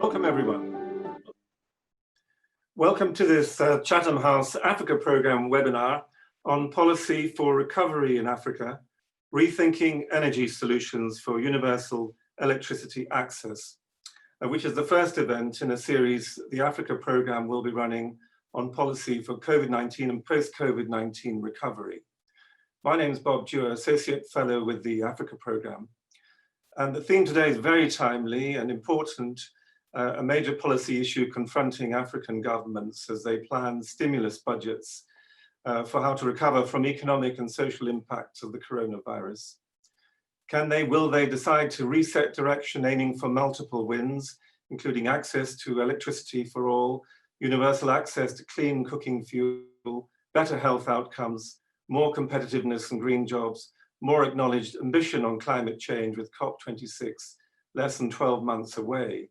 Welcome, everyone. Welcome to this Chatham House Africa Programme webinar on policy for recovery in Africa, rethinking energy solutions for universal electricity access, which is the first event in a series the Africa Programme will be running on policy for COVID-19 and post-COVID-19 recovery. My name is Bob Dewar, Associate Fellow with the Africa Programme. And the theme today is very timely and important, a major policy issue confronting African governments as they plan stimulus budgets for how to recover from economic and social impacts of the coronavirus. Will they decide to reset direction aiming for multiple wins, including access to electricity for all, universal access to clean cooking fuel, better health outcomes, more competitiveness and green jobs, more acknowledged ambition on climate change with COP26 less than 12 months away?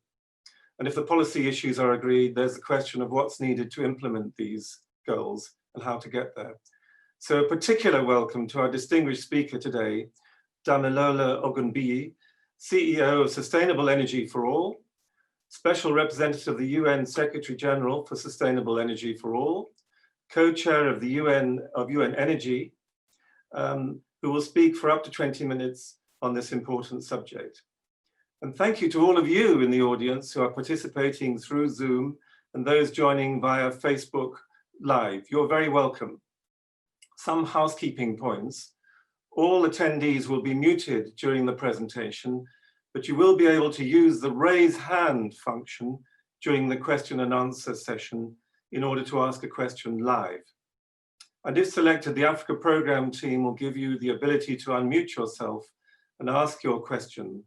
And if the policy issues are agreed, there's the question of what's needed to implement these goals and how to get there. So a particular welcome to our distinguished speaker today, Damilola Ogunbiyi, CEO of Sustainable Energy for All, Special Representative of the UN Secretary General for Sustainable Energy for All, co-chair of the UN Energy, who will speak for up to 20 minutes on this important subject. And thank you to all of you in the audience who are participating through Zoom and those joining via Facebook Live. You're very welcome. Some housekeeping points. All attendees will be muted during the presentation, but you will be able to use the raise hand function during the question and answer session in order to ask a question live. And if selected, the Africa Programme team will give you the ability to unmute yourself and ask your question.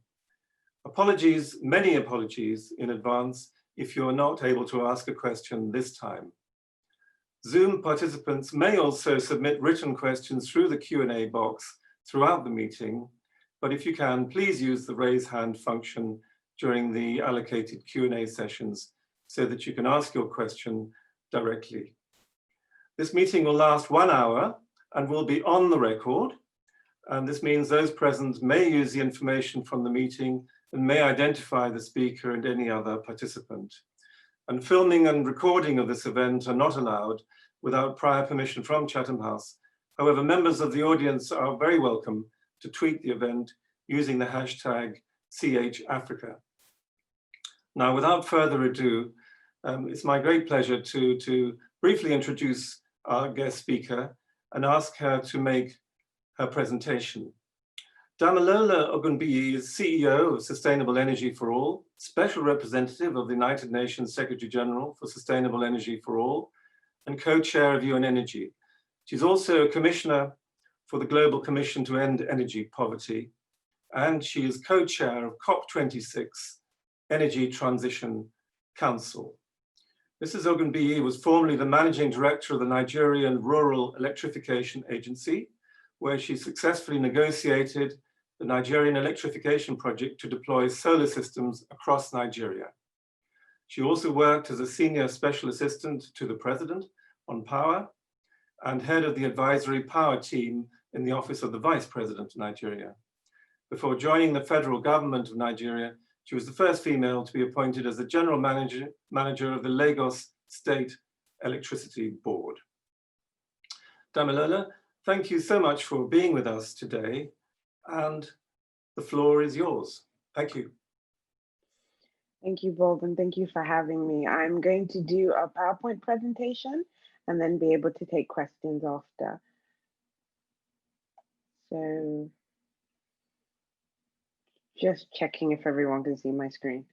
Apologies, many apologies in advance if you are not able to ask a question this time. Zoom participants may also submit written questions through the Q&A box throughout the meeting, but if you can, please use the raise hand function during the allocated Q&A sessions so that you can ask your question directly. This meeting will last 1 hour and will be on the record. And this means those present may use the information from the meeting and may identify the speaker and any other participant. And filming and recording of this event are not allowed without prior permission from Chatham House. However, members of the audience are very welcome to tweet the event using the hashtag #CHAfrica. Now, without further ado, it's my great pleasure to briefly introduce our guest speaker and ask her to make her presentation. Damilola Ogunbiyi is CEO of Sustainable Energy for All, Special Representative of the United Nations Secretary General for Sustainable Energy for All, and co-chair of UN Energy. She's also a commissioner for the Global Commission to End Energy Poverty, and she is co-chair of COP26 Energy Transition Council. Mrs. Ogunbiyi was formerly the managing director of the Nigerian Rural Electrification Agency, where she successfully negotiated the Nigerian electrification project to deploy solar systems across Nigeria. She also worked as a senior special assistant to the president on power and head of the advisory power team in the office of the vice president of Nigeria. Before joining the federal government of Nigeria, she was the first female to be appointed as the general manager of the Lagos State Electricity Board. Damilola, thank you so much for being with us today, and the floor is yours. Thank you. Thank you, Bob, and thank you for having me. I'm going to do a PowerPoint presentation and then be able to take questions after. So, just checking if everyone can see my screen.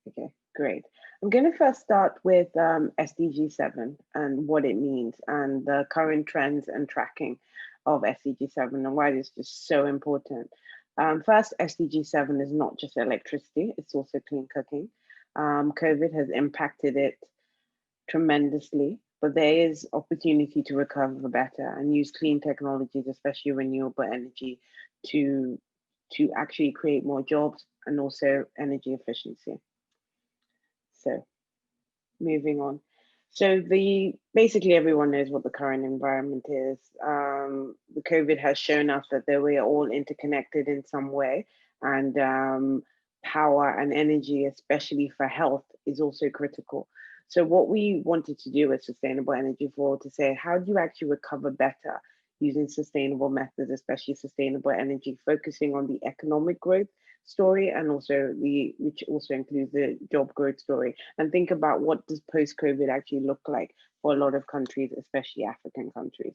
Okay, great. I'm going to first start with SDG 7 and what it means and the current trends and tracking of SDG 7 and why it's just so important. First, SDG 7 is not just electricity, it's also clean cooking. COVID has impacted it tremendously, but there is opportunity to recover better and use clean technologies, especially renewable energy, to actually create more jobs and also energy efficiency. So moving on. So basically everyone knows what the current environment is. The COVID has shown us that we are all interconnected in some way, and power and energy, especially for health, is also critical. So what we wanted to do with Sustainable Energy for All to say, how do you actually recover better using sustainable methods, especially sustainable energy, focusing on the economic growth story and also which also includes the job growth story, and think about what does post-COVID actually look like for a lot of countries, especially African countries.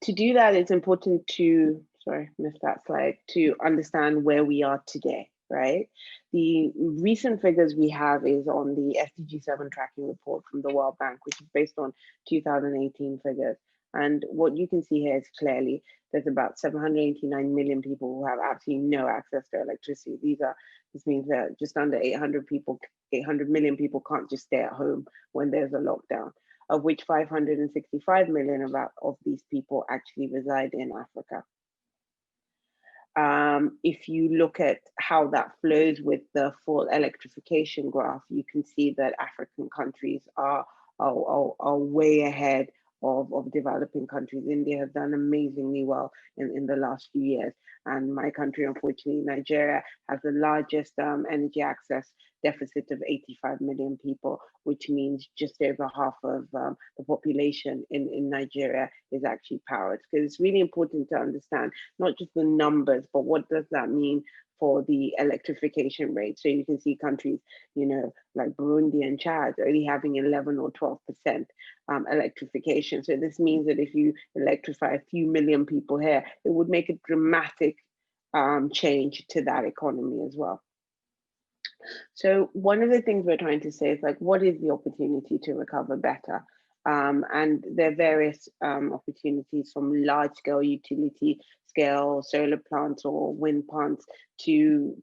To do that, it's important to, sorry, missed that slide, to understand where we are today, right? The recent figures we have is on the SDG 7 tracking report from the World Bank, which is based on 2018 figures. And what you can see here is clearly there's about 789 million people who have absolutely no access to electricity. This means that just under 800 million people can't just stay at home when there's a lockdown, of which 565 million of these people actually reside in Africa. If you look at how that flows with the full electrification graph, you can see that African countries are way ahead of developing countries. India has done amazingly well in the last few years. And my country, unfortunately, Nigeria, has the largest energy access deficit of 85 million people, which means just over half of the population in Nigeria is actually powered. Because it's really important to understand not just the numbers, but what does that mean for the electrification rate. So you can see countries, like Burundi and Chad only having 11 or 12% electrification. So this means that if you electrify a few million people here, it would make a dramatic change to that economy as well. So one of the things we're trying to say is what is the opportunity to recover better? And there are various opportunities, from large scale utility scale solar plants or wind plants to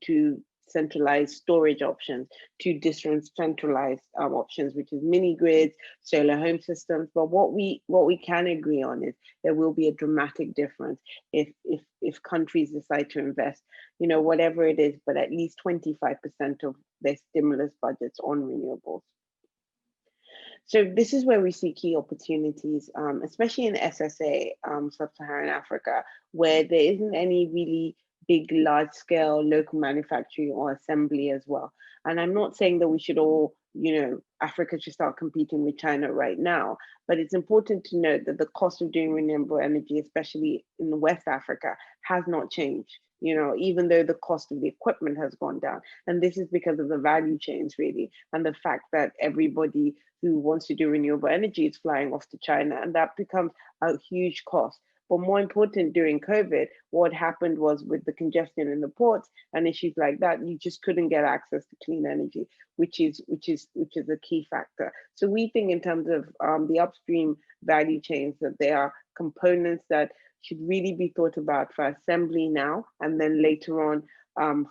centralized storage options, to decentralized options, which is mini grids, solar home systems. But what we can agree on is there will be a dramatic difference if countries decide to invest, whatever it is, but at least 25% of their stimulus budgets on renewables. So this is where we see key opportunities, especially in SSA, Sub-Saharan Africa, where there isn't any really big, large-scale local manufacturing or assembly as well. And I'm not saying that we should all, Africa should start competing with China right now, but it's important to note that the cost of doing renewable energy, especially in West Africa, has not changed. Even though the cost of the equipment has gone down. And this is because of the value chains, really, and the fact that everybody who wants to do renewable energy is flying off to China, and that becomes a huge cost. But more important, during COVID, what happened was, with the congestion in the ports and issues like that, you just couldn't get access to clean energy, which is a key factor. So we think in terms of the upstream value chains, that there are components that should really be thought about for assembly now, and then later on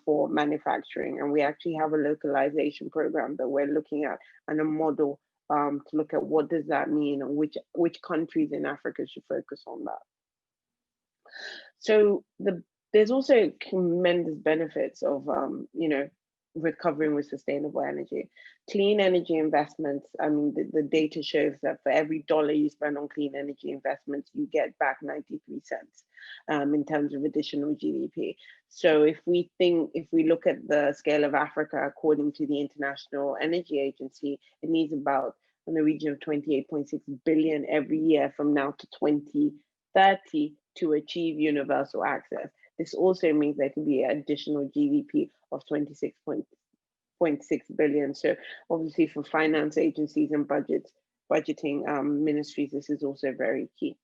for manufacturing. And we actually have a localization program that we're looking at, and a model to look at what does that mean, and which countries in Africa should focus on that. So there's also tremendous benefits of recovering with sustainable energy. Clean energy investments, the data shows that for every dollar you spend on clean energy investments, you get back 93 cents in terms of additional GDP. So if we look at the scale of Africa, according to the International Energy Agency, it needs about in the region of 28.6 billion every year from now to 2030 to achieve universal access. This also means there can be an additional GDP of 26.6 billion. So obviously for finance agencies and budgeting ministries, this is also very key.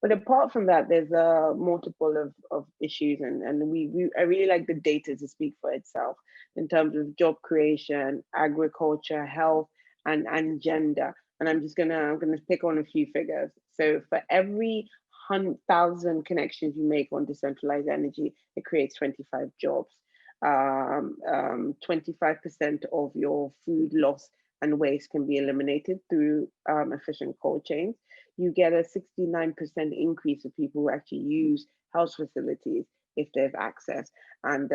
But apart from that, there's a multiple of issues, and I really like the data to speak for itself in terms of job creation, agriculture, health, and gender. And I'm gonna pick on a few figures. So for every 100,000 connections you make on decentralized energy, it creates 25 jobs. 25% of your food loss and waste can be eliminated through efficient cold chains. You get a 69% increase of people who actually use house facilities if they have access. And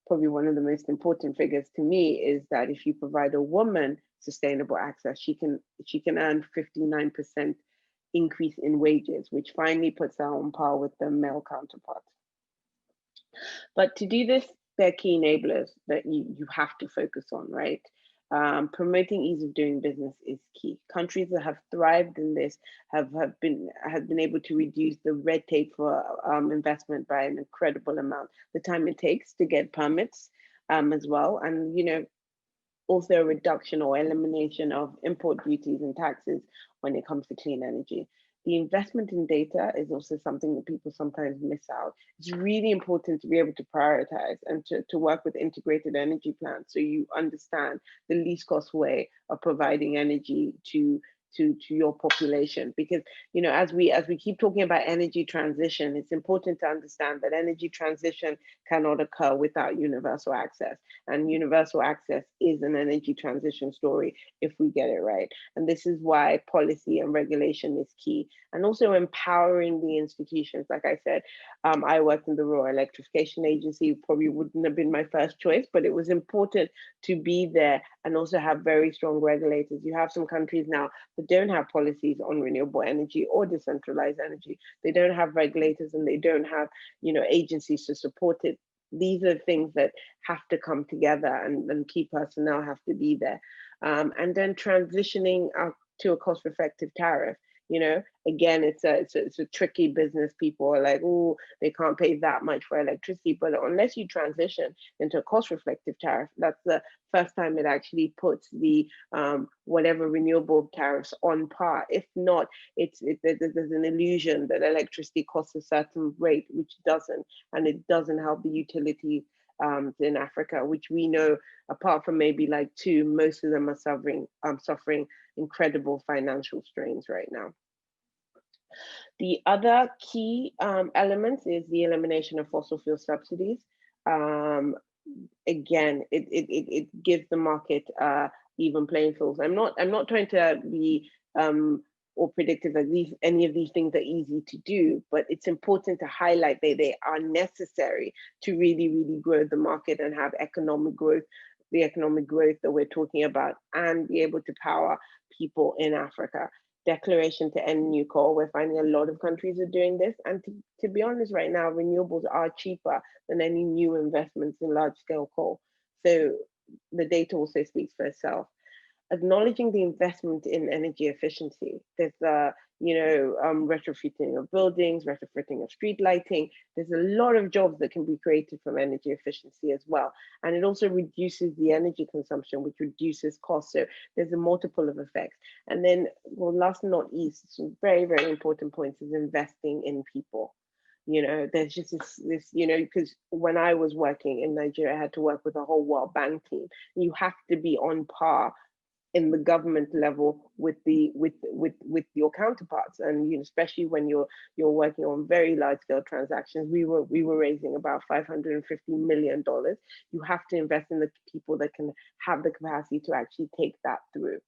probably one of the most important figures to me is that if you provide a woman sustainable access, she can earn 59% increase in wages, which finally puts her on par with the male counterparts. But to do this, they're key enablers that you have to focus on, right? Promoting ease of doing business is key. Countries that have thrived in this have been able to reduce the red tape for investment by an incredible amount. The time it takes to get permits as well, and also a reduction or elimination of import duties and taxes when it comes to clean energy. The investment in data is also something that people sometimes miss out. It's really important to be able to prioritize and to work with integrated energy plans so you understand the least cost way of providing energy to your population. Because as we keep talking about energy transition, it's important to understand that energy transition cannot occur without universal access, and universal access is an energy transition story if we get it right. And this is why policy and regulation is key, and also empowering the institutions. Like I said, I worked in the Rural Electrification Agency. Probably wouldn't have been my first choice, but it was important to be there and also have very strong regulators. You have some countries now that don't have policies on renewable energy or decentralized energy. They don't have regulators and they don't have agencies to support it. These are things that have to come together, and key personnel have to be there. And then transitioning to a cost-effective tariff. Again, it's a tricky business. People are like, oh, they can't pay that much for electricity. But unless you transition into a cost-reflective tariff, that's the first time it actually puts the whatever renewable tariffs on par. If not, there's an illusion that electricity costs a certain rate, which doesn't, and it doesn't help the utility in Africa, which we know, apart from maybe like two, most of them are suffering incredible financial strains right now. The other key element is the elimination of fossil fuel subsidies. Again, it gives the market even playing fields. I'm not trying to be or predictive that any of these things are easy to do, but it's important to highlight that they are necessary to really, really grow the market and have economic growth, the economic growth that we're talking about, and be able to power people in Africa. Declaration to end new coal. We're finding a lot of countries are doing this. And to be honest, right now, renewables are cheaper than any new investments in large scale coal. So the data also speaks for itself. Acknowledging the investment in energy efficiency. There's retrofitting of buildings, retrofitting of street lighting. There's a lot of jobs that can be created from energy efficiency as well. And it also reduces the energy consumption, which reduces costs. So there's a multiple of effects. And then, well, last but not least, some very, very important points is investing in people. There's just this, because when I was working in Nigeria, I had to work with a whole World Bank team. You have to be on par in the government level with your counterparts, and especially when you're working on very large scale transactions. We were raising about $550 million. You have to invest in the people that can have the capacity to actually take that through.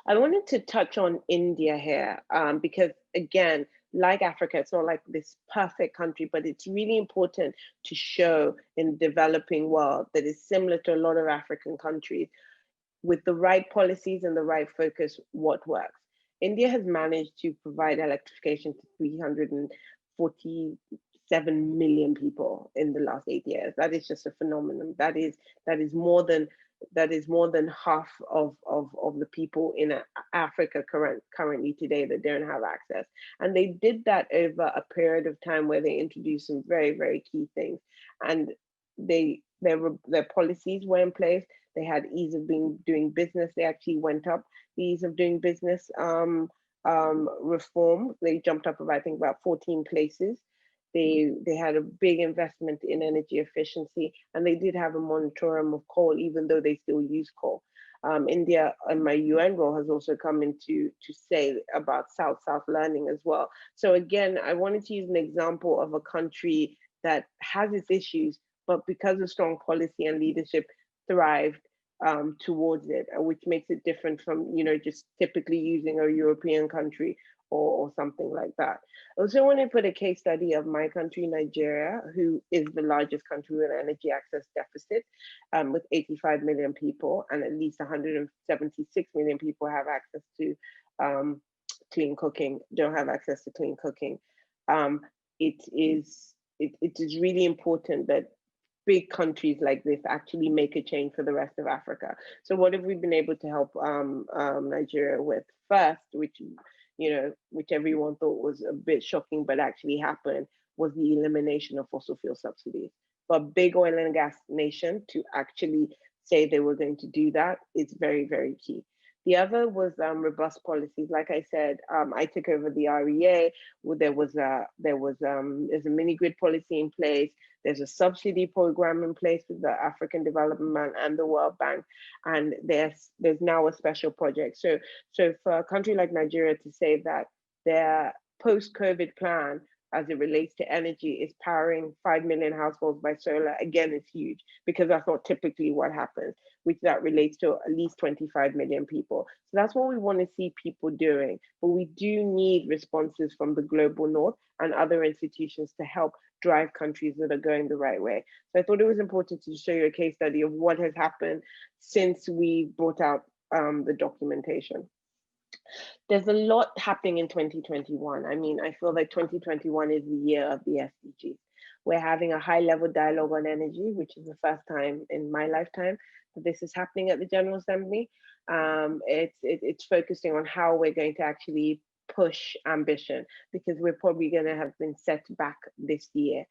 I wanted to touch on India here because, again, like Africa, it's not like this perfect country, but it's really important to show in the developing world that is similar to a lot of African countries. With the right policies and the right focus, what works. India has managed to provide electrification to 347 million people in the last 8 years. That is just a phenomenon. That is more than half of the people in Africa currently today that don't have access. And they did that over a period of time where they introduced some very, very key things. And their policies were in place. They had ease of doing business. They actually went up the ease of doing business reform. They jumped up I think about 14 places. They had a big investment in energy efficiency, and they did have a moratorium of coal, even though they still use coal. India, and my UN role, has also come in to say about South-South learning as well. So again, I wanted to use an example of a country that has its issues, but because of strong policy and leadership, thrived towards it, which makes it different from just typically using a European country or something like that. I also want to put a case study of my country, Nigeria, who is the largest country with an energy access deficit, with 85 million people, and at least 176 million people have access to clean cooking, don't have access to clean cooking. It is really important that big countries like this actually make a change for the rest of Africa. So what have we been able to help Nigeria with first, which which everyone thought was a bit shocking, but actually happened, was the elimination of fossil fuel subsidies. For a big oil and gas nation to actually say they were going to do that is very, very key. The other was robust policies. Like I said, I took over the REA. There's a mini grid policy in place. There's a subsidy program in place with the African Development Bank and the World Bank, and there's now a special project. So for a country like Nigeria to say that their post-COVID plan as it relates to energy is powering 5 million households by solar, again, is huge, because that's not typically what happens, which that relates to at least 25 million people. So that's what we want to see people doing. But we do need responses from the global north and other institutions to help drive countries that are going the right way. So I thought it was important to show you a case study of what has happened since we brought out the documentation. There's a lot happening in 2021. I mean, I feel like 2021 is the year of the SDGs. We're having a high-level dialogue on energy, which is the first time in my lifetime that this is happening at the General Assembly. It's focusing on how we're going to actually push ambition, because we're probably going to have been set back this year.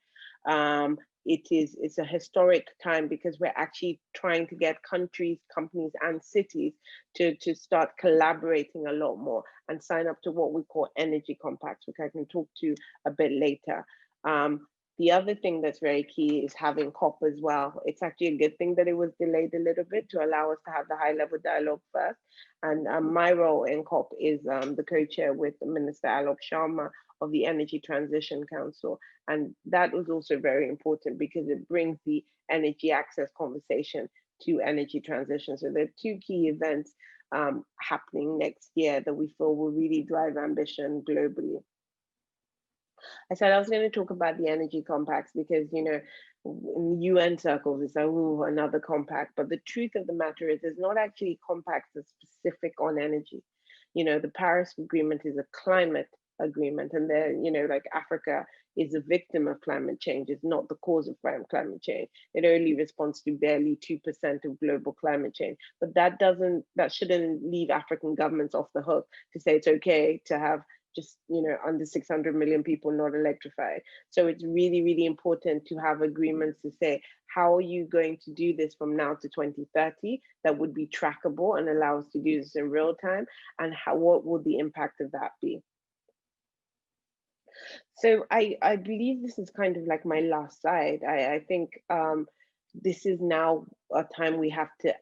It's a historic time because we're actually trying to get countries, companies, and cities to start collaborating a lot more and sign up to what we call energy compacts, which I can talk to a bit later. The other thing that's very key is having COP as well. It's actually a good thing that it was delayed a little bit to allow us to have the high-level dialogue first. And my role in COP is the co-chair with Minister Alok Sharma of the Energy Transition Council. And that was also very important because it brings the energy access conversation to energy transition. So there are two key events happening next year that we feel will really drive ambition globally. I said I was going to talk about the energy compacts because, in the UN circles, it's like, ooh, another compact. But the truth of the matter is, there's not actually compacts that's specific on energy. The Paris Agreement is a climate agreement, and like Africa is a victim of climate change. It's not the cause of climate change. It only responds to barely 2% of global climate change. But that shouldn't leave African governments off the hook to say it's okay to have just under 600 million people not electrified. So it's really, really important to have agreements to say, how are you going to do this from now to 2030 that would be trackable and allow us to do this in real time, and what will the impact of that be? So I believe this is kind of like my last slide. I think this is now a time we have to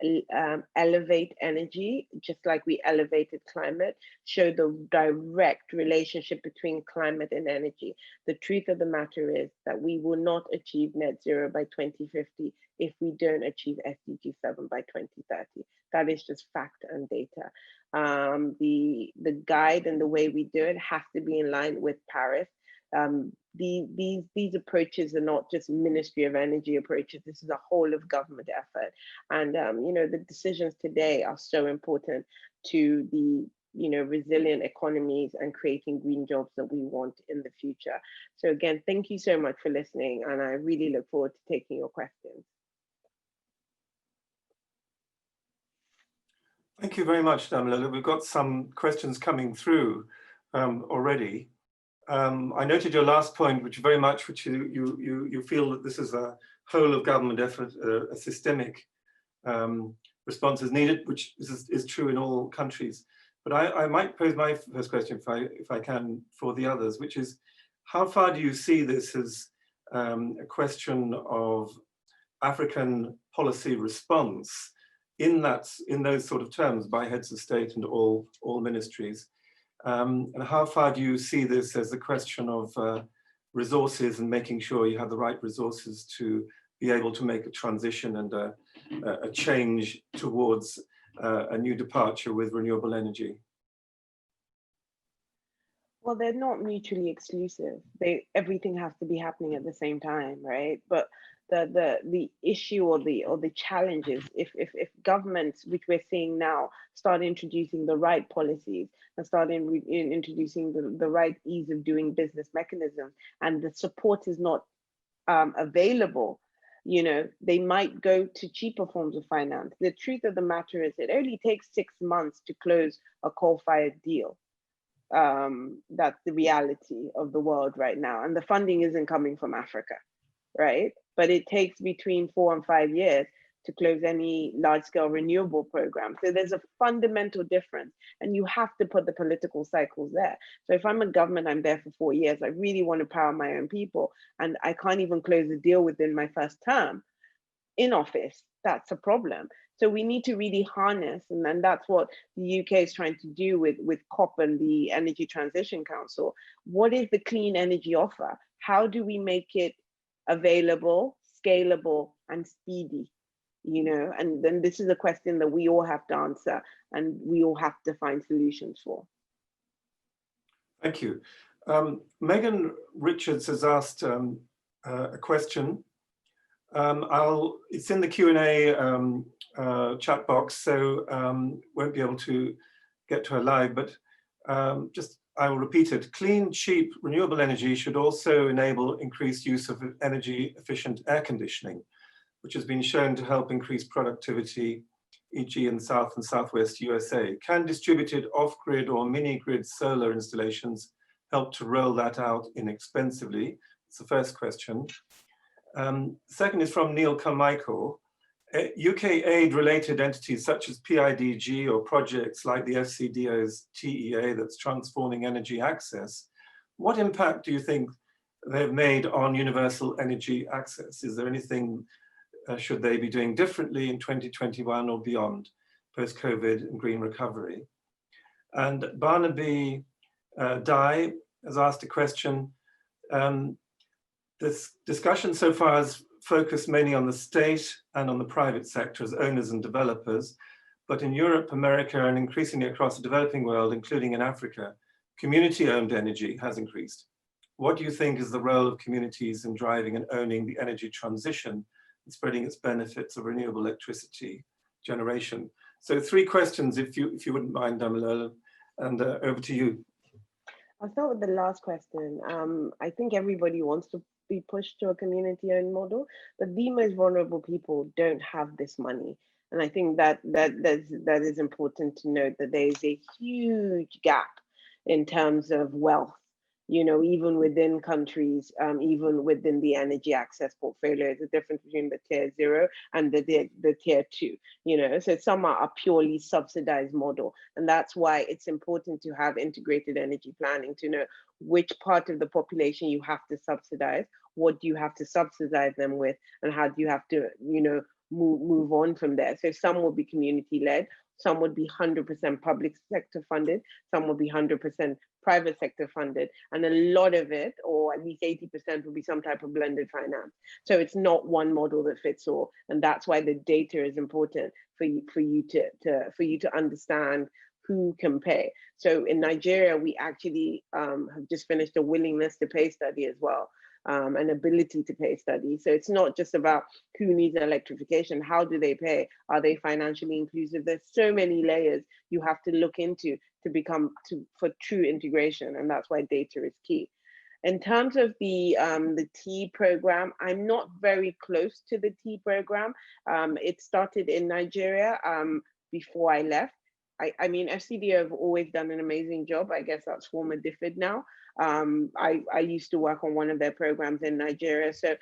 elevate energy, just like we elevated climate, show the direct relationship between climate and energy. The truth of the matter is that we will not achieve net zero by 2050 if we don't achieve SDG 7 by 2030. That is just fact and data. The guide and the way we do it has to be in line with Paris. These approaches are not just Ministry of Energy approaches. This is a whole of government effort, and the decisions today are so important to the resilient economies and creating green jobs that we want in the future. So again, thank you so much for listening, and I really look forward to taking your questions. Thank you very much, Damilola. We've got some questions coming through already. I noted your last point, which you feel that this is a whole of government effort, a systemic response is needed, which is true in all countries. But I might pose my first question, if I can, for the others, which is, how far do you see this as a question of African policy response in those sort of terms by heads of state and all ministries? And how far do you see this as a question of resources and making sure you have the right resources to be able to make a transition and a change towards a new departure with renewable energy? Well, they're not mutually exclusive. Everything has to be happening at the same time, right? But the issue or the challenges, if governments, which we're seeing now, start introducing the right policies and start introducing the right ease of doing business mechanisms, and the support is not available, They might go to cheaper forms of finance. The truth of the matter is it only takes 6 months to close a coal-fired deal. That's the reality of the world right now. And the funding isn't coming from Africa, right? But it takes between 4 and 5 years to close any large-scale renewable program. So there's a fundamental difference, and you have to put the political cycles there. So if I'm a government, I'm there for 4 years, I really want to power my own people, and I can't even close a deal within my first term in office, that's a problem. So we need to really harness, and that's what the UK is trying to do with COP and the Energy Transition Council. What is the clean energy offer? How do we make it available, scalable, and speedy? And then this is a question that we all have to answer, and we all have to find solutions for. Thank you. Megan Richards has asked a question. It's in the Q&A chat box, so won't be able to get to her live, but I will repeat it. Clean, cheap, renewable energy should also enable increased use of energy efficient air conditioning, which has been shown to help increase productivity, e.g. in South and Southwest USA. Can distributed off-grid or mini-grid solar installations help to roll that out inexpensively? It's the first question. Second is from Neil Carmichael. UK aid-related entities such as PIDG or projects like the FCDO's TEA that's transforming energy access, what impact do you think they've made on universal energy access? Is there anything should they be doing differently in 2021 or beyond, post-COVID and green recovery? And Barnaby Dye has asked a question. This discussion so far has focused mainly on the state and on the private sector as owners and developers, but in Europe, America, and increasingly across the developing world, including in Africa, community-owned energy has increased. What do you think is the role of communities in driving and owning the energy transition and spreading its benefits of renewable electricity generation? So 3 questions, if you wouldn't mind, Damilola, and over to you. I'll start with the last question. I think everybody wants to be pushed to a community-owned model, but the most vulnerable people don't have this money. And I think that is important to note, that there is a huge gap in terms of wealth, even within countries, even within the energy access portfolio. There's a difference between the tier 0 and the tier 2, so some are a purely subsidized model. And that's why it's important to have integrated energy planning, to know which part of the population you have to subsidize, what do you have to subsidize them with, and how do you have to, move on from there. So some will be community-led, some would be 100% public sector funded, some will be 100% private sector funded, and a lot of it, or at least 80%, will be some type of blended finance. So it's not one model that fits all, and that's why the data is important for you to understand who can pay. So in Nigeria, we actually have just finished a willingness to pay study as well. An ability to pay study. So it's not just about who needs electrification, how do they pay? Are they financially inclusive? There's so many layers you have to look into for true integration, and that's why data is key. In terms of the T program, I'm not very close to the T program. It started in Nigeria before I left. I mean, FCDO have always done an amazing job. I guess that's former DFID now. I used to work on one of their programs in Nigeria. So,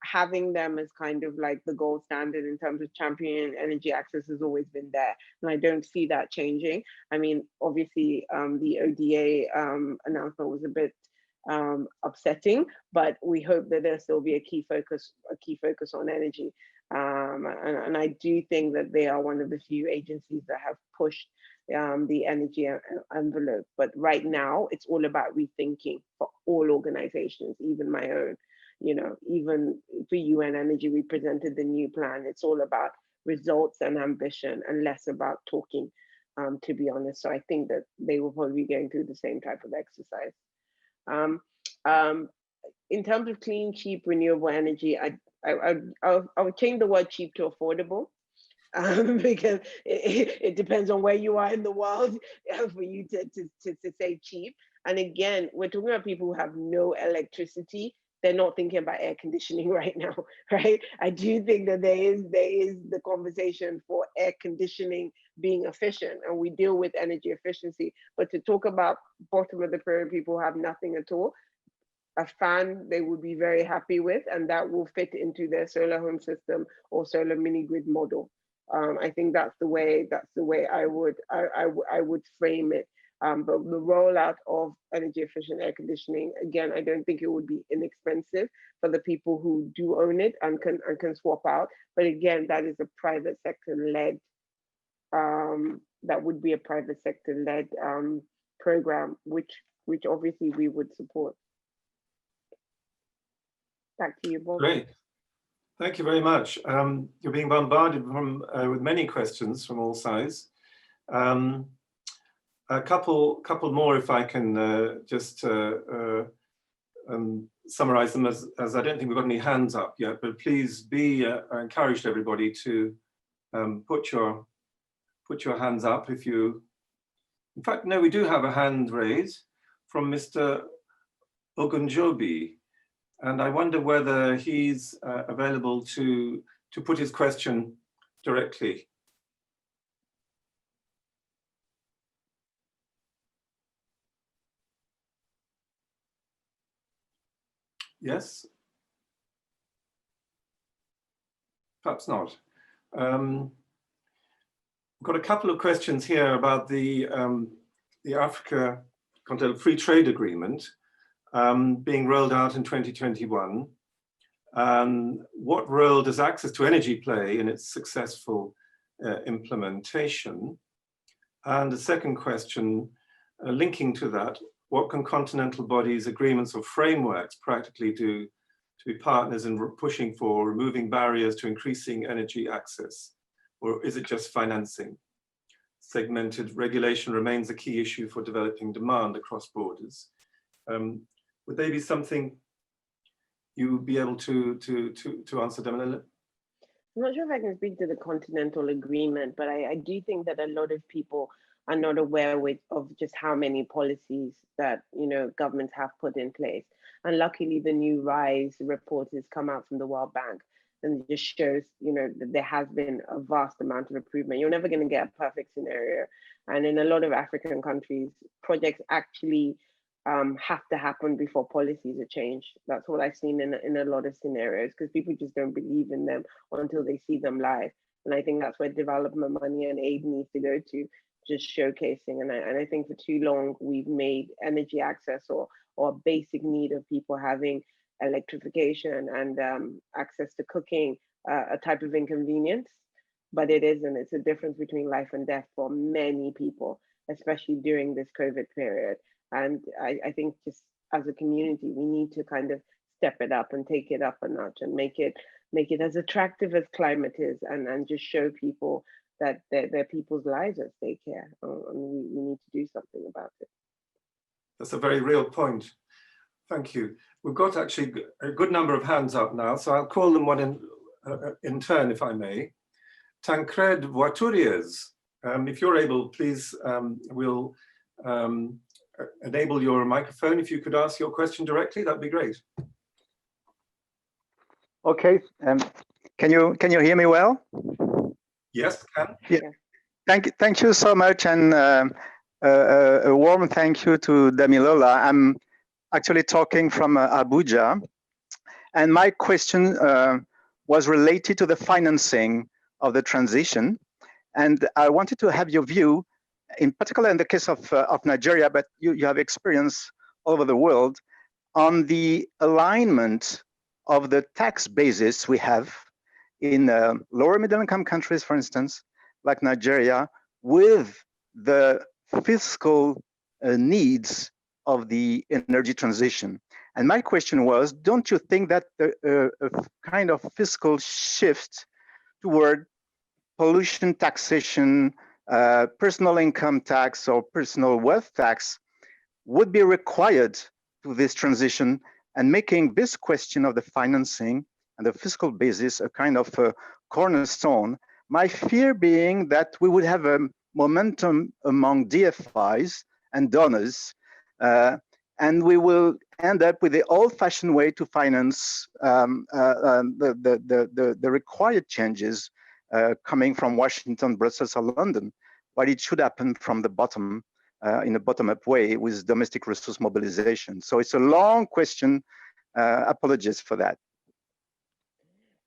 having them as kind of like the gold standard in terms of championing energy access has always been there. And I don't see that changing. I mean, obviously, the ODA announcement was a bit upsetting, but we hope that there'll still be a key focus on energy. And I do think that they are one of the few agencies that have pushed the energy envelope. But right now, it's all about rethinking for all organizations, even my own. Even for UN Energy, we presented the new plan. It's all about results and ambition and less about talking, to be honest. So I think that they will probably be going through the same type of exercise. In terms of clean, cheap, renewable energy, I would change the word cheap to affordable, because it depends on where you are in the world for you to say cheap. And again, we're talking about people who have no electricity they're not thinking about air conditioning right now, right? I do think that there is the conversation for air conditioning being efficient, and we deal with energy efficiency. But to talk about bottom of the pyramid people who have nothing at all, a fan they would be very happy with, and that will fit into their solar home system or solar mini grid model. I think that's the way I would frame it. But the rollout of energy efficient air conditioning, again, I don't think it would be inexpensive for the people who do own it and can swap out. But again, that is a private sector led. That would be a private sector led program, which obviously we would support. Back to you, Bob. Great. Thank you very much. You're being bombarded with many questions from all sides. A couple more, if I can just summarize them, as I don't think we've got any hands up yet, but please be encouraged, everybody, to put your hands up if you, in fact, no, we do have a hand raised from Mr. Ogunjobi. And I wonder whether he's available to put his question directly. Yes? Perhaps not. We've got a couple of questions here about the Africa Continental Free Trade Agreement. Being rolled out in 2021. What role does access to energy play in its successful implementation? And the second question, linking to that, what can continental bodies, agreements or frameworks practically do to be partners in pushing for removing barriers to increasing energy access? Or is it just financing? Segmented regulation remains a key issue for developing demand across borders. Would they be something you would be able to answer, Damilala? I'm not sure if I can speak to the continental agreement, but I do think that a lot of people are not aware of just how many policies that governments have put in place. And luckily, the new RISE report has come out from the World Bank, and it just shows that there has been a vast amount of improvement. You're never going to get a perfect scenario, and in a lot of African countries, projects actually have to happen before policies are changed. That's what I've seen in a lot of scenarios, because people just don't believe in them until they see them live. And I think that's where development money and aid needs to go to, just showcasing. And I think for too long, we've made energy access or a basic need of people having electrification and access to cooking a type of inconvenience, but it isn't. It's a difference between life and death for many people, especially during this COVID period. And I think just as a community, we need to kind of step it up and take it up a notch and make it as attractive as climate is, and just show people that their people's lives at stake here, and we need to do something about it. That's a very real point. Thank you. We've got actually a good number of hands up now, so I'll call them one in turn, if I may. Tancred Voituriez, if you're able, please, we'll enable your microphone. If you could ask your question directly, that'd be great. Okay. Can you hear me well? Yes, can. Yeah. Thank you so much, and a warm thank you to Damilola. I'm actually talking from Abuja, and my question was related to the financing of the transition, and I wanted to have your view, in particular in the case of Nigeria, but you have experience all over the world, on the alignment of the tax basis we have in lower middle income countries, for instance, like Nigeria, with the fiscal needs of the energy transition. And my question was, don't you think that a kind of fiscal shift toward pollution taxation, personal income tax or personal wealth tax would be required to this transition, and making this question of the financing and the fiscal basis a kind of a cornerstone? My fear being that we would have a momentum among DFIs and donors and we will end up with the old-fashioned way to finance the required changes coming from Washington, Brussels, or London, while it should happen from the bottom, in a bottom-up way with domestic resource mobilization. So it's a long question. Apologies for that.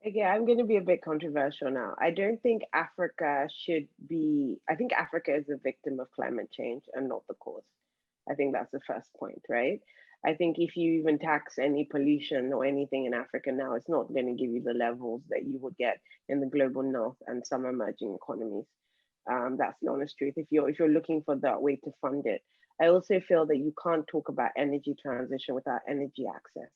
Okay, I'm going to be a bit controversial now. I don't think Africa should be, I think Africa is a victim of climate change and not the cause. I think that's the first point, right? I think if you even tax any pollution or anything in Africa now, it's not going to give you the levels that you would get in the global north and some emerging economies. That's the honest truth. If you're looking for that way to fund it, I also feel that you can't talk about energy transition without energy access.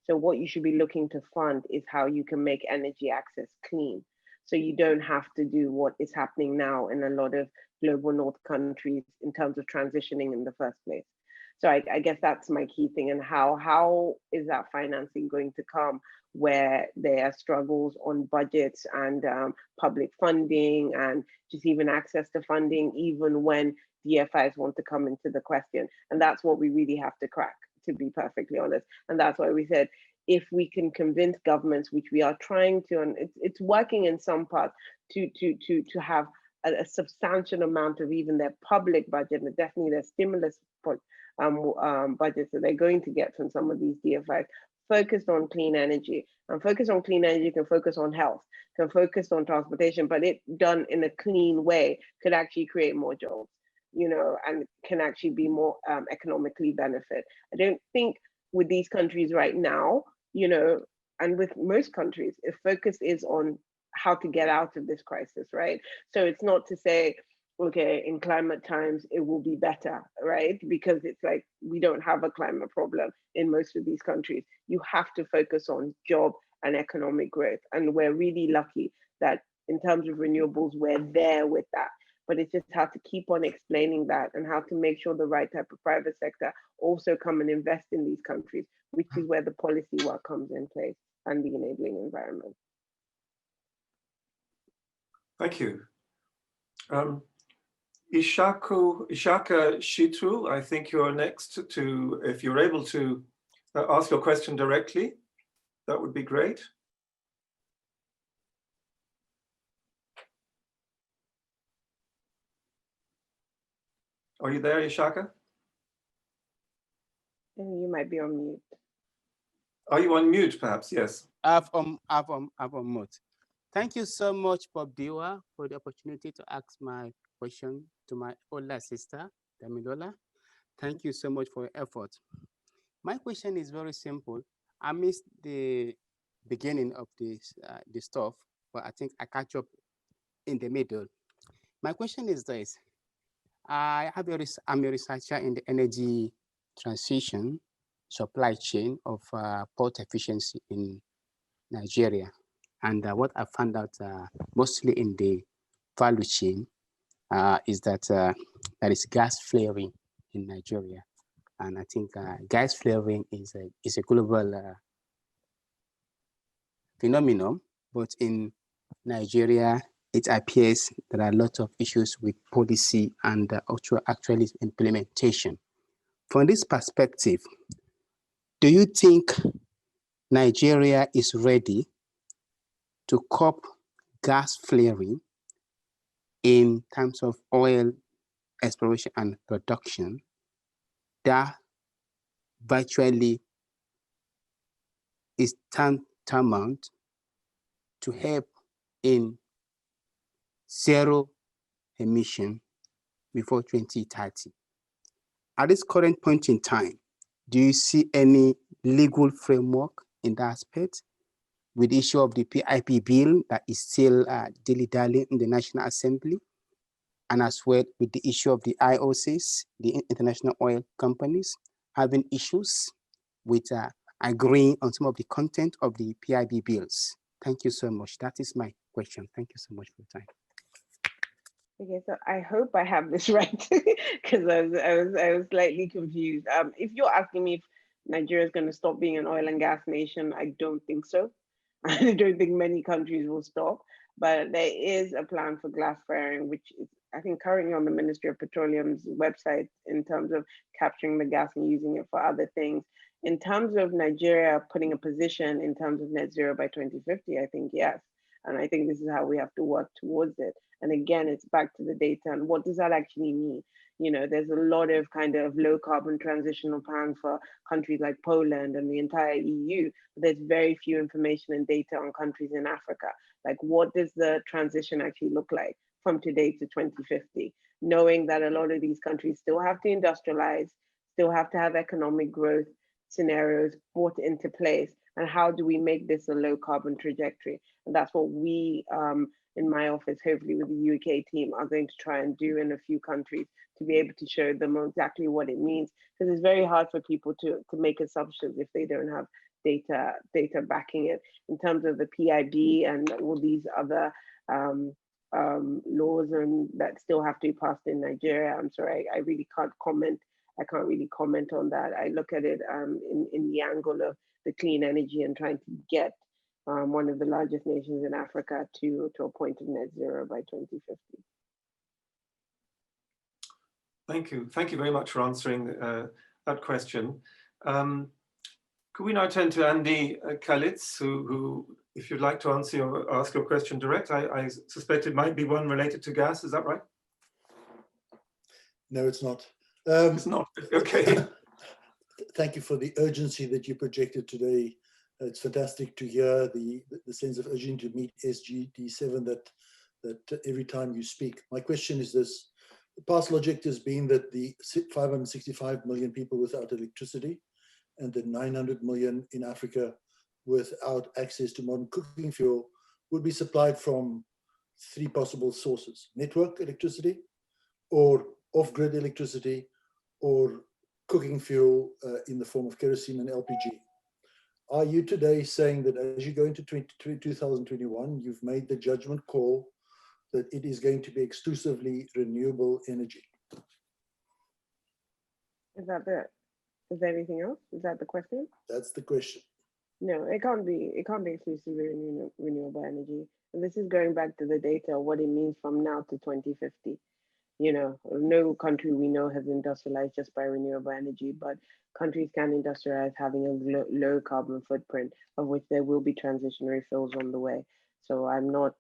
So what you should be looking to fund is how you can make energy access clean. So you don't have to do what is happening now in a lot of global north countries in terms of transitioning in the first place. So I guess that's my key thing. And how is that financing going to come where there are struggles on budgets and public funding and just even access to funding, even when DFIs want to come into the question. And that's what we really have to crack, to be perfectly honest. And that's why we said, if we can convince governments, which we are trying to, and it's working in some parts, to have a substantial amount of even their public budget and definitely their stimulus budgets that they're going to get from some of these DFIs, focused on clean energy. And focus on clean energy can focus on health, can focus on transportation, but it done in a clean way could actually create more jobs, you know, and can actually be more economically benefit. I don't think with these countries right now, you know, and with most countries, if focus is on how to get out of this crisis, right? So it's not to say, okay, in climate times, it will be better, right? Because it's like, we don't have a climate problem in most of these countries. You have to focus on job and economic growth. And we're really lucky that in terms of renewables, we're there with that. But it's just how to keep on explaining that and how to make sure the right type of private sector also come and invest in these countries, which is where the policy work comes in place and the enabling environment. Thank you. Ishaka Shitru, I think you're next to, if you're able to ask your question directly, that would be great. Are you there, Ishaka? You might be on mute. Are you on mute, perhaps? Yes. I've on mute. Thank you so much, Bob Dewar, for the opportunity to ask my question to my older sister, Damilola. Thank you so much for your effort. My question is very simple. I missed the beginning of this the stuff, but I think I catch up in the middle. My question is this. I'm a researcher in the energy transition supply chain of port efficiency in Nigeria. And what I found out mostly in the value chain is that there is gas flaring in Nigeria. And I think gas flaring is a global phenomenon, but in Nigeria, it appears there are a lot of issues with policy and actually implementation. From this perspective, do you think Nigeria is ready to curb gas flaring in terms of oil exploration and production that virtually is tantamount to help in zero emission before 2030? At this current point in time, do you see any legal framework in that aspect with the issue of the PIP bill that is still dilly-dallying in the National Assembly, and as well with the issue of the IOCs, the international oil companies, having issues with agreeing on some of the content of the PIB bills? Thank you so much. That is my question. Thank you so much for your time. Okay, so I hope I have this right because I was slightly confused. If you're asking me if Nigeria is going to stop being an oil and gas nation, I don't think so. I don't think many countries will stop, but there is a plan for gas flaring, which is, I think currently on the Ministry of Petroleum's website in terms of capturing the gas and using it for other things. In terms of Nigeria putting a position in terms of net zero by 2050, I think yes. And I think this is how we have to work towards it. And again, it's back to the data and what does that actually mean? You know, there's a lot of kind of low carbon transitional plans for countries like Poland and the entire EU, but there's very few information and data on countries in Africa. Like, what does the transition actually look like from today to 2050? Knowing that a lot of these countries still have to industrialize, still have to have economic growth scenarios brought into place, and how do we make this a low carbon trajectory? And that's what we in my office, hopefully with the UK team, are going to try and do in a few countries to be able to show them exactly what it means, because it's very hard for people to make assumptions if they don't have data backing it. In terms of the PIB and all these other laws and that still have to be passed in Nigeria, I'm sorry, I really can't comment. I can't really comment on that. I look at it in the angle of the clean energy and trying to get one of the largest nations in Africa to a point of net zero by 2050. Thank you. Thank you very much for answering that question. Could we now turn to Andy Kalitz, who, if you'd like to ask your question direct, I suspect it might be one related to gas, is that right? No, it's not. It's not, okay. Thank you for the urgency that you projected today. It's fantastic to hear the sense of urgency to meet SDG 7 that every time you speak. My question is this: the past logic has been that the 565 million people without electricity and the 900 million in Africa without access to modern cooking fuel would be supplied from three possible sources: network electricity, or off-grid electricity, or cooking fuel in the form of kerosene and LPG. Are you today saying that as you go into 2021, you've made the judgment call that it is going to be exclusively renewable energy? Is there anything else? Is that the question? That's the question. No, it can't be exclusively renewable energy. And this is going back to the data, what it means from now to 2050. You know, no country we know has industrialized just by renewable energy, but countries can industrialize having a low carbon footprint, of which there will be transitionary fuels on the way. So I'm not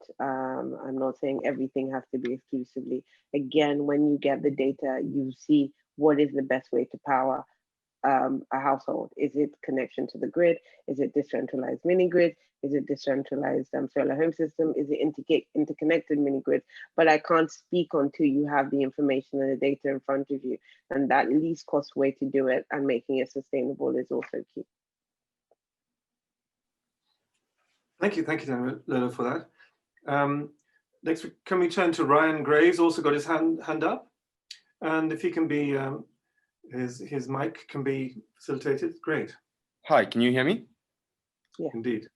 saying everything has to be exclusively. Again, when you get the data, you see what is the best way to power a household. Is it connection to the grid? Is it decentralized mini grid? Is it decentralized solar home system? Is it interconnected mini grid? But I can't speak until you have the information and the data in front of you. And that least cost way to do it and making it sustainable is also key. Thank you, Lola, for that. Next, can we turn to Ryan Graves? Also got his hand up, and if he can be, his mic can be facilitated. Great. Hi, can you hear me? Yeah, indeed.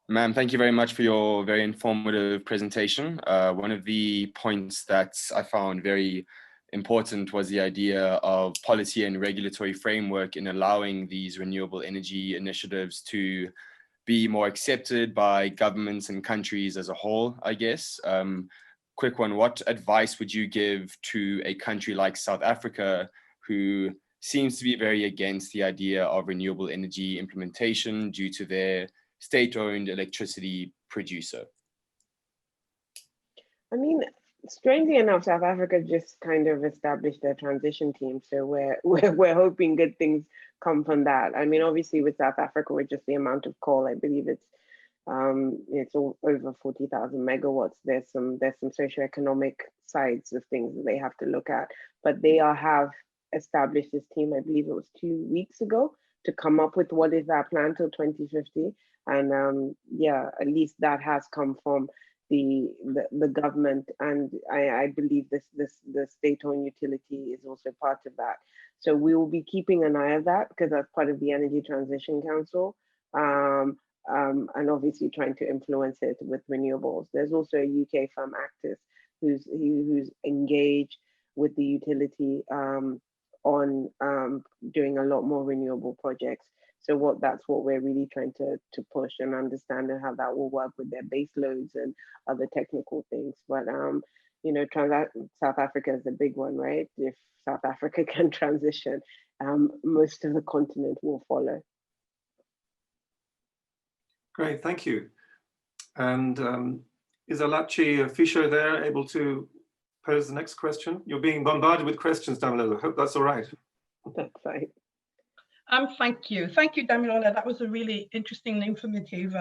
Ma'am, thank you very much for your very informative presentation. One of the points that I found very important was the idea of policy and regulatory framework in allowing these renewable energy initiatives to be more accepted by governments and countries as a whole, I guess. Quick one, what advice would you give to a country like South Africa, who seems to be very against the idea of renewable energy implementation due to their state-owned electricity producer? I mean, strangely enough, South Africa just kind of established their transition team, so we're hoping good things come from that. I mean, obviously with South Africa, with just the amount of coal, I believe it's all over 40,000 megawatts. There's some socio-economic sides of things that they have to look at, but they have established this team. I believe it was 2 weeks ago, to come up with what is our plan till 2050. And yeah, at least that has come from the government, and I believe the state-owned utility is also part of that. So we will be keeping an eye on that, because that's part of the Energy Transition Council, and obviously trying to influence it with renewables. There's also a UK firm, Actis, who's engaged with the utility on doing a lot more renewable projects. So that's what we're really trying to push and understand, and how that will work with their base loads and other technical things. But you know, South Africa is the big one, right? If South Africa can transition, most of the continent will follow. Great, thank you. And is Alachi Fisho there able to pose the next question? You're being bombarded with questions, Damilola. I hope that's all right. That's right. Thank you, Damilola. That was a really interesting and informative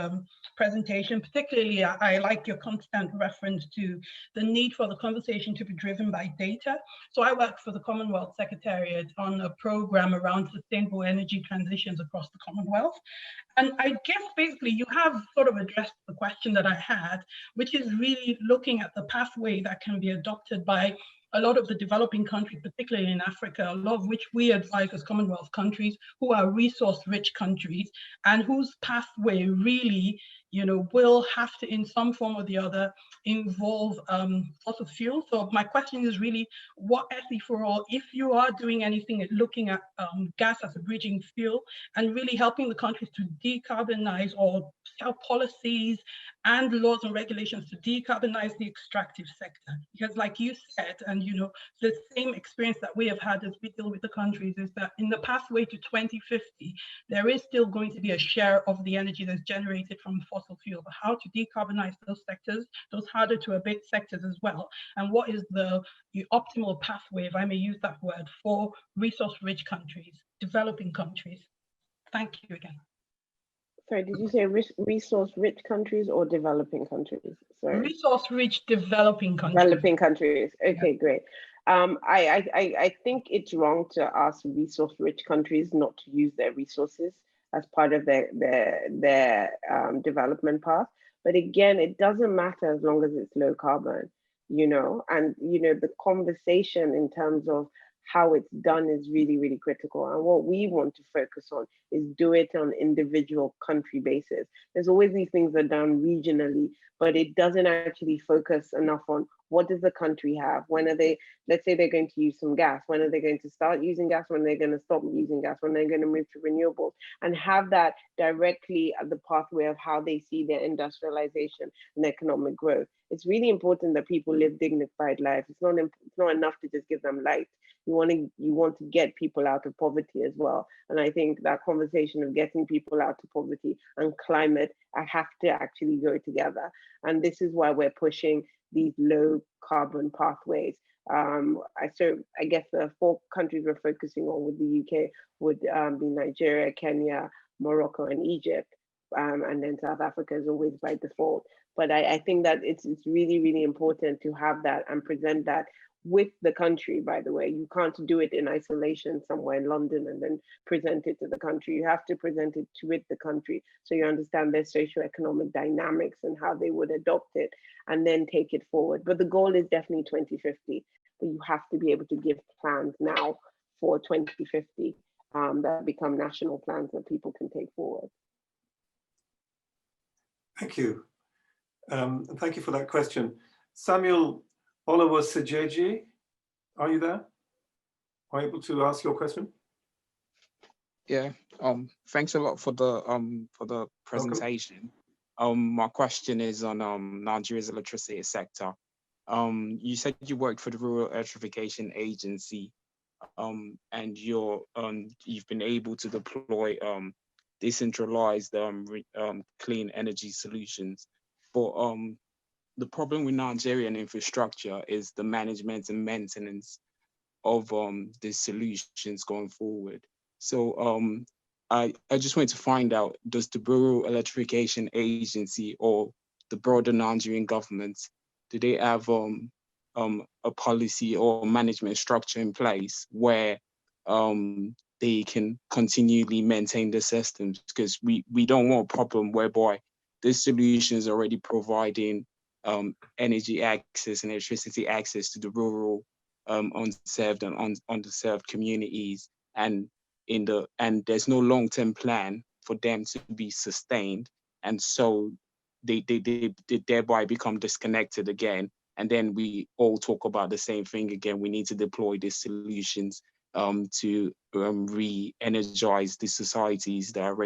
presentation. Particularly, I like your constant reference to the need for the conversation to be driven by data. So I work for the Commonwealth Secretariat on a program around sustainable energy transitions across the Commonwealth. And I guess basically you have sort of addressed the question that I had, which is really looking at the pathway that can be adopted by a lot of the developing countries, particularly in Africa, a lot of which we advise as Commonwealth countries who are resource-rich countries and whose pathway really, you know, will have to, in some form or the other, involve fossil fuels. So my question is really, what SE4All, if you are doing anything at looking at gas as a bridging fuel and really helping the countries to decarbonize or help policies and laws and regulations to decarbonize the extractive sector. Because like you said, and you know, the same experience that we have had as we deal with the countries is that in the pathway to 2050, there is still going to be a share of the energy that's generated from fossil fuel. But how to decarbonize those sectors, those harder to abate sectors as well, and what is the optimal pathway, if I may use that word, for resource-rich countries, developing countries. Thank you again. Sorry, did you say resource-rich countries or developing countries? Sorry. Resource-rich developing countries. Developing countries. Okay, yeah. Great. I think it's wrong to ask resource-rich countries not to use their resources as part of their development path. But again, it doesn't matter as long as it's low carbon, you know. And you know, the conversation in terms of how it's done is really, really critical. And what we want to focus on is do it on individual country basis. There's always these things that are done regionally, but it doesn't actually focus enough on what does the country have? When are they, let's say they're going to use some gas, when are they going to start using gas? When they're going to stop using gas? When they're going to move to renewables? And have that directly at the pathway of how they see their industrialization and economic growth. It's really important that people live dignified lives. It's not enough to just give them light. You want to get people out of poverty as well. And I think that conversation of getting people out of poverty and climate have to actually go together. And this is why we're pushing these low carbon pathways. So I guess the 4 countries we're focusing on with the UK would be Nigeria, Kenya, Morocco, and Egypt. And then South Africa is always by default. But I think that it's really, really important to have that and present that with the country, by the way. You can't do it in isolation somewhere in London and then present it to the country. You have to present it with the country so you understand their socio-economic dynamics and how they would adopt it and then take it forward. But the goal is definitely 2050, but you have to be able to give plans now for 2050 that become national plans that people can take forward. Thank you. And thank you for that question. Samuel Oluwasejeji, are you there? Are you able to ask your question? Yeah. Thanks a lot for the presentation. My question is on Nigeria's electricity sector. You said you worked for the Rural Electrification Agency, and you've been able to deploy decentralized clean energy solutions. But the problem with Nigerian infrastructure is the management and maintenance of the solutions going forward. So I just wanted to find out, does the Rural Electrification Agency or the broader Nigerian government, do they have a policy or management structure in place where they can continually maintain the systems? Because we don't want a problem whereby this solution is already providing energy access and electricity access to the rural, unserved and underserved communities, and there's no long-term plan for them to be sustained, and so they thereby become disconnected again. And then we all talk about the same thing again. We need to deploy these solutions to re-energize the societies that are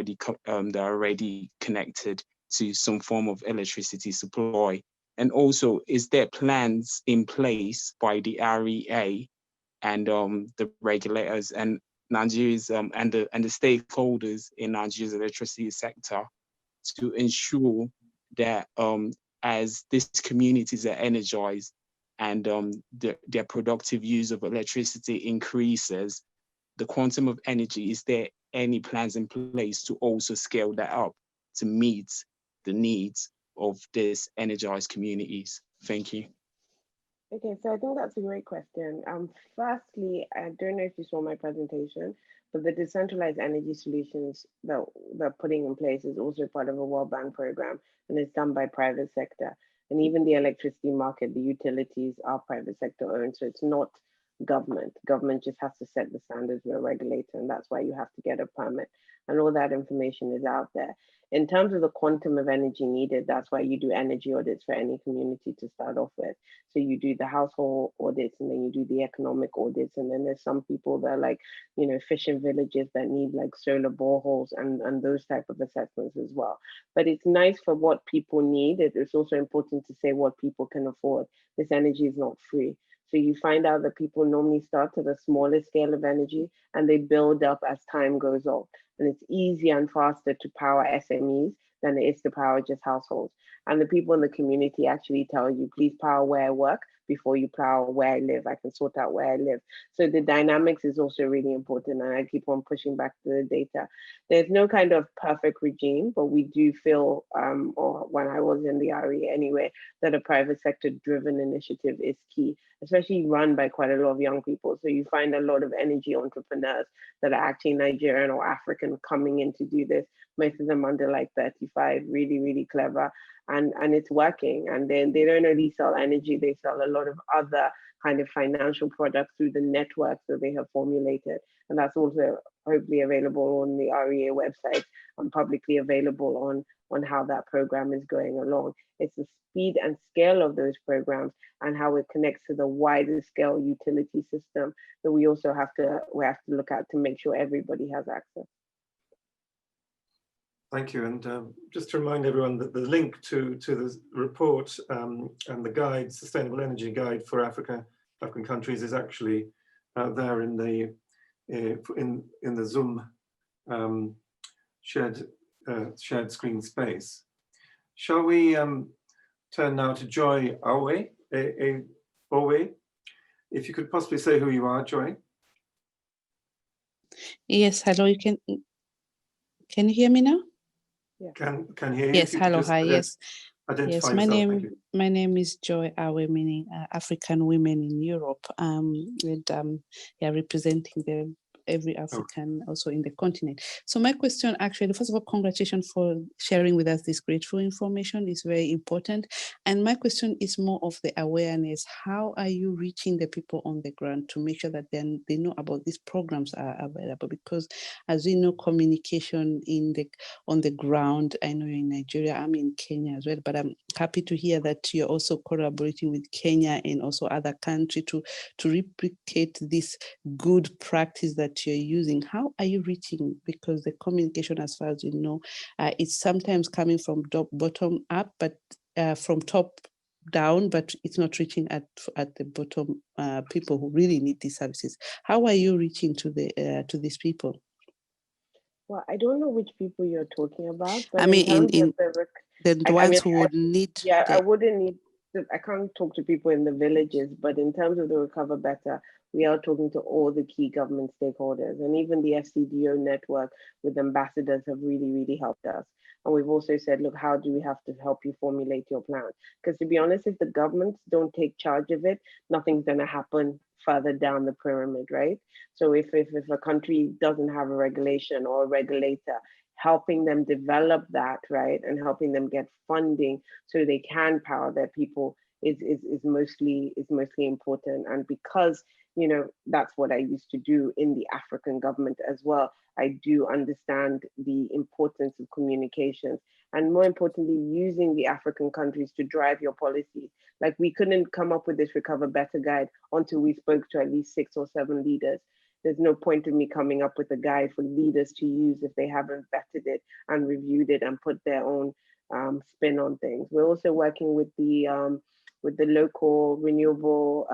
already connected to some form of electricity supply. And also, is there plans in place by the REA and the regulators and Nigeria's and the stakeholders in Nigeria's electricity sector to ensure that as these communities are energized and their productive use of electricity increases, the quantum of energy, is there any plans in place to also scale that up to meet the needs of these energized communities? Thank you. Okay, so I think that's a great question. Firstly, I don't know if you saw my presentation, but the decentralized energy solutions that they're putting in place is also part of a World Bank program, and it's done by private sector. And even the electricity market, the utilities are private sector owned, so it's not government. Government just has to set the standards, we're a regulator, and that's why you have to get a permit. And all that information is out there. In terms of the quantum of energy needed, that's why you do energy audits for any community to start off with. So you do the household audits, and then you do the economic audits. And then there's some people that are like, you know, fishing villages that need like solar boreholes and those type of assessments as well. But it's nice for what people need. It's also important to say what people can afford. This energy is not free. So you find out that people normally start at a smaller scale of energy and they build up as time goes on. And it's easier and faster to power SMEs than it is to power just households. And the people in the community actually tell you, please power where I work before you power where I live. I can sort out where I live. So the dynamics is also really important. And I keep on pushing back to the data. There's no kind of perfect regime, but we do feel, or when I was in the RE anyway, that a private sector driven initiative is key, especially run by quite a lot of young people. So you find a lot of energy entrepreneurs that are actually Nigerian or African coming in to do this. Most of them under like 35, really, really clever. And it's working. And then they don't only sell energy, they sell a lot of other kind of financial products through the networks that they have formulated. And that's also hopefully available on the REA website and publicly available on how that program is going along. It's the speed and scale of those programs and how it connects to the wider scale utility system that we also have to look at to make sure everybody has access. Thank you. And just to remind everyone that the link to the report and the guide, Sustainable Energy Guide for African countries, is actually there in the Zoom shared screen space. Shall we turn now to Joy Awe? If you could possibly say who you are, Joy. Yes, hello. Can you hear me now? Yeah. Can hear you. Yes, hello, hi, yes. Identify yes, yourself, my name is Joy Awe, meaning African women in Europe, representing every African also in the continent. So my question actually, first of all, congratulations for sharing with us this grateful information. It's very important. And my question is more of the awareness. How are you reaching the people on the ground to make sure that then they know about these programs are available? Because as we know, communication on the ground, I know you're in Nigeria, I'm in Kenya as well, but I'm happy to hear that you're also collaborating with Kenya and also other countries to replicate this good practice that you're using. How are you reaching? Because the communication, as far as you know, it's sometimes coming from bottom up, but from top down, but it's not reaching at the bottom people who really need these services. How are you reaching to these people? Well, I don't know which people you're talking about, but I mean, in the ones who would need. Yeah, I wouldn't need. I can't talk to people in the villages, but in terms of the Recover Better, we are talking to all the key government stakeholders, and even the FCDO network with ambassadors have really, really helped us. And we've also said, look, how do we have to help you formulate your plan? Because to be honest, if the governments don't take charge of it, nothing's going to happen further down the pyramid, right? So if a country doesn't have a regulation or a regulator, helping them develop that, right, and helping them get funding so they can power their people is mostly important. And because, you know, that's what I used to do in the African government as well, I do understand the importance of communications, and more importantly, using the African countries to drive your policies. Like, we couldn't come up with this Recover Better guide until we spoke to at least 6 or 7 leaders. There's no point in me coming up with a guide for leaders to use if they haven't vetted it and reviewed it and put their own spin on things. We're also working with the local renewable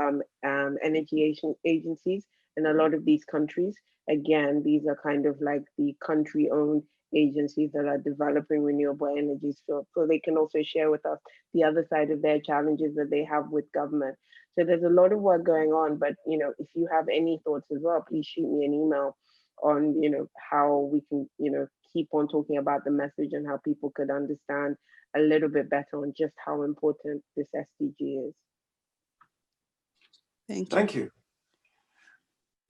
energy agencies in a lot of these countries. Again, these are kind of like the country-owned agencies that are developing renewable energies, so they can also share with us the other side of their challenges that they have with government. So there's a lot of work going on, but if you have any thoughts as well, please shoot me an email on how we can keep on talking about the message and how people could understand a little bit better on just how important this SDG is. Thank you.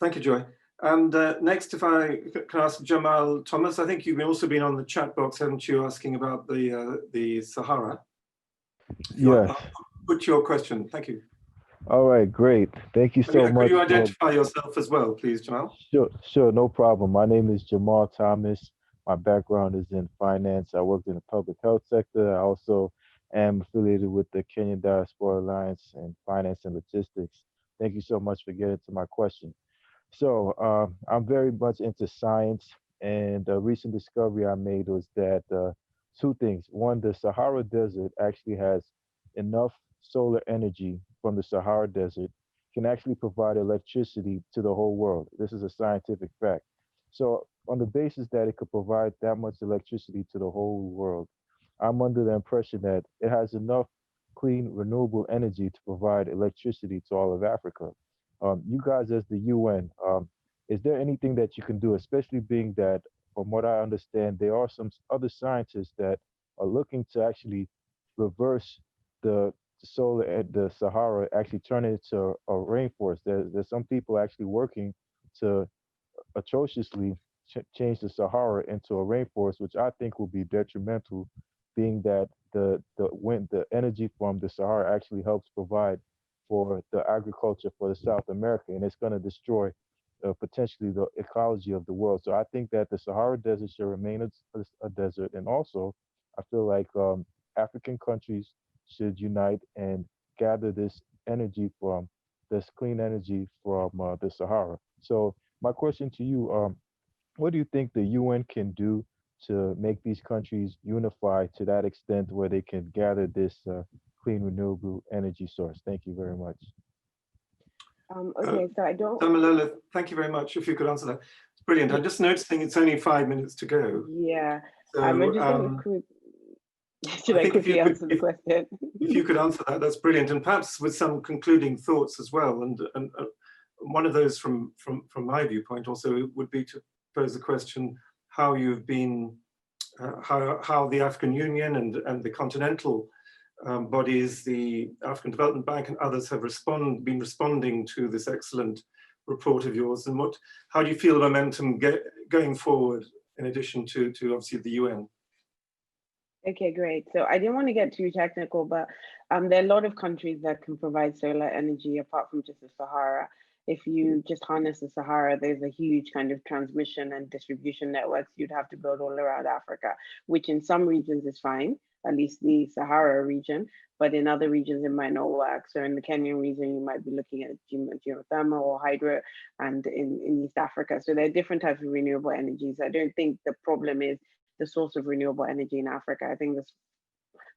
Thank you, Joy. And next, if I can ask Jamal Thomas, I think you've also been on the chat box, haven't you, asking about the Sahara? Yes. Put your question. Thank you. All right, great. Thank you so much. Could you identify yourself as well, please, Jamal? Sure, no problem. My name is Jamal Thomas. My background is in finance. I worked in the public health sector. I also am affiliated with the Kenyan Diaspora Alliance in finance and logistics. Thank you so much for getting to my question. So I'm very much into science, and a recent discovery I made was that two things. One, the Sahara Desert actually has enough solar energy from the Sahara Desert can actually provide electricity to the whole world. This is a scientific fact. So on the basis that it could provide that much electricity to the whole world, I'm under the impression that it has enough clean, renewable energy to provide electricity to all of Africa. You guys as the UN, is there anything that you can do, especially being that, from what I understand, there are some other scientists that are looking to actually reverse the Sahara, actually turn it into a rainforest. There's some people actually working to atrociously change the Sahara into a rainforest, which I think will be detrimental, being that the energy from the Sahara actually helps provide for the agriculture for the South America, and it's going to destroy potentially the ecology of the world. So I think that the Sahara Desert should remain a desert, and also I feel like African countries should unite and gather this energy from this clean energy from the Sahara. So my question to you, what do you think the UN can do to make these countries unify to that extent where they can gather this clean renewable energy source? Thank you very much. Okay, so I don't. Damilola, thank you very much. If you could answer that, it's brilliant. I'm just noticing it's only 5 minutes to go. Yeah, So, I'm just going to should I quickly answer the question? If you could answer that, that's brilliant, and perhaps with some concluding thoughts as well. And one of those, from my viewpoint, also would be to pose the question: how you've been, how the African Union and the continental bodies, the African Development Bank and others, have been responding to this excellent report of yours, and how do you feel the momentum going forward, in addition to obviously the UN? Okay, great. So I didn't want to get too technical, but there are a lot of countries that can provide solar energy apart from just the Sahara. If you just harness the Sahara, there's a huge kind of transmission and distribution networks you'd have to build all around Africa, which in some regions is fine, at least the Sahara region, but in other regions it might not work. So in the Kenyan region, you might be looking at geothermal or hydro, and in East Africa. So there are different types of renewable energies. I don't think the problem is the source of renewable energy in Africa. I think this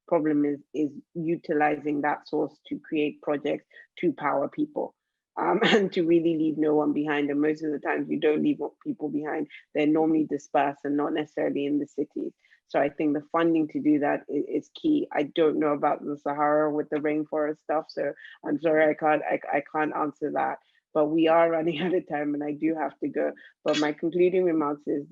problem is utilizing that source to create projects to power people. And to really leave no one behind. And most of the times you don't leave people behind. They're normally dispersed and not necessarily in the cities. So I think the funding to do that is key. I don't know about the Sahara with the rainforest stuff, so I'm sorry, I can't answer that. But we are running out of time and I do have to go. But my concluding remarks is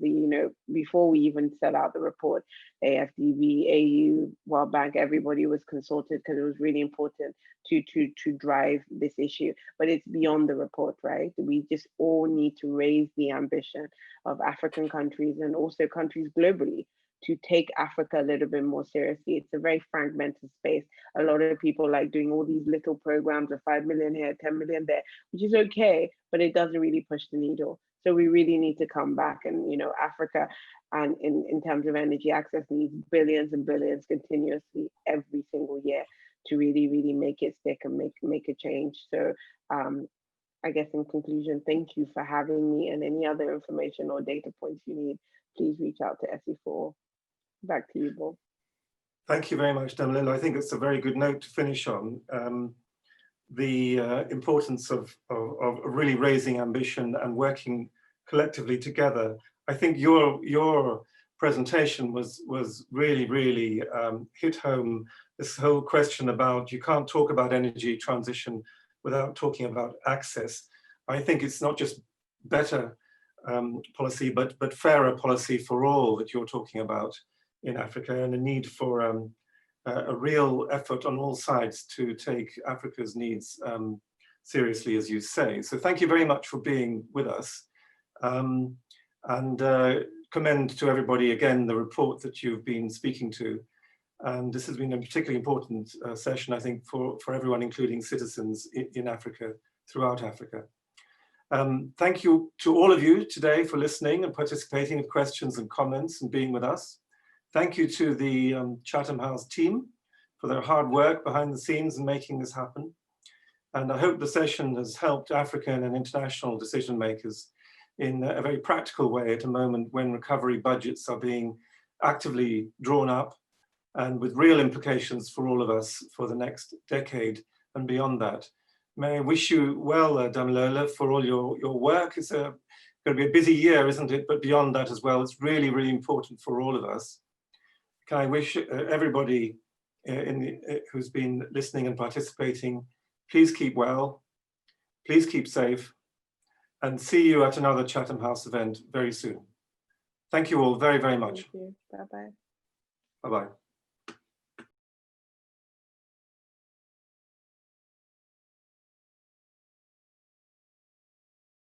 before we even set out the report, AFDB, AU, World Bank, everybody was consulted because it was really important to drive this issue. But it's beyond the report, right? We just all need to raise the ambition of African countries and also countries globally to take Africa a little bit more seriously. It's a very fragmented space. A lot of people like doing all these little programs of 5 million here, 10 million there, which is okay, but it doesn't really push the needle. So we really need to come back, and Africa, and in terms of energy access, needs billions and billions continuously every single year to really, really make it stick and make a change. So I guess in conclusion, thank you for having me, and any other information or data points you need, please reach out to SE4. Back to you, Bob. Thank you very much, Damilola. I think it's a very good note to finish on. The importance of really raising ambition and working collectively together. I think your presentation was really hit home this whole question about you can't talk about energy transition without talking about access. I think it's not just better policy, but fairer policy for all that you're talking about in Africa, and a need for a real effort on all sides to take Africa's needs seriously, as you say. So thank you very much for being with us. And commend to everybody again the report that you've been speaking to. And this has been a particularly important session, I think, for everyone, including citizens in Africa, throughout Africa. Thank you to all of you today for listening and participating with questions and comments and being with us. Thank you to the Chatham House team for their hard work behind the scenes and making this happen. And I hope the session has helped African and international decision makers in a very practical way at a moment when recovery budgets are being actively drawn up and with real implications for all of us for the next decade and beyond that. May I wish you well, Damilola, for all your work. It's going to be a busy year, isn't it? But beyond that as well, it's really important for all of us. Can I wish everybody who's been listening and participating, please keep well, please keep safe, and see you at another Chatham House event very soon. Thank you all very much. Thank you. Bye-bye. Bye-bye.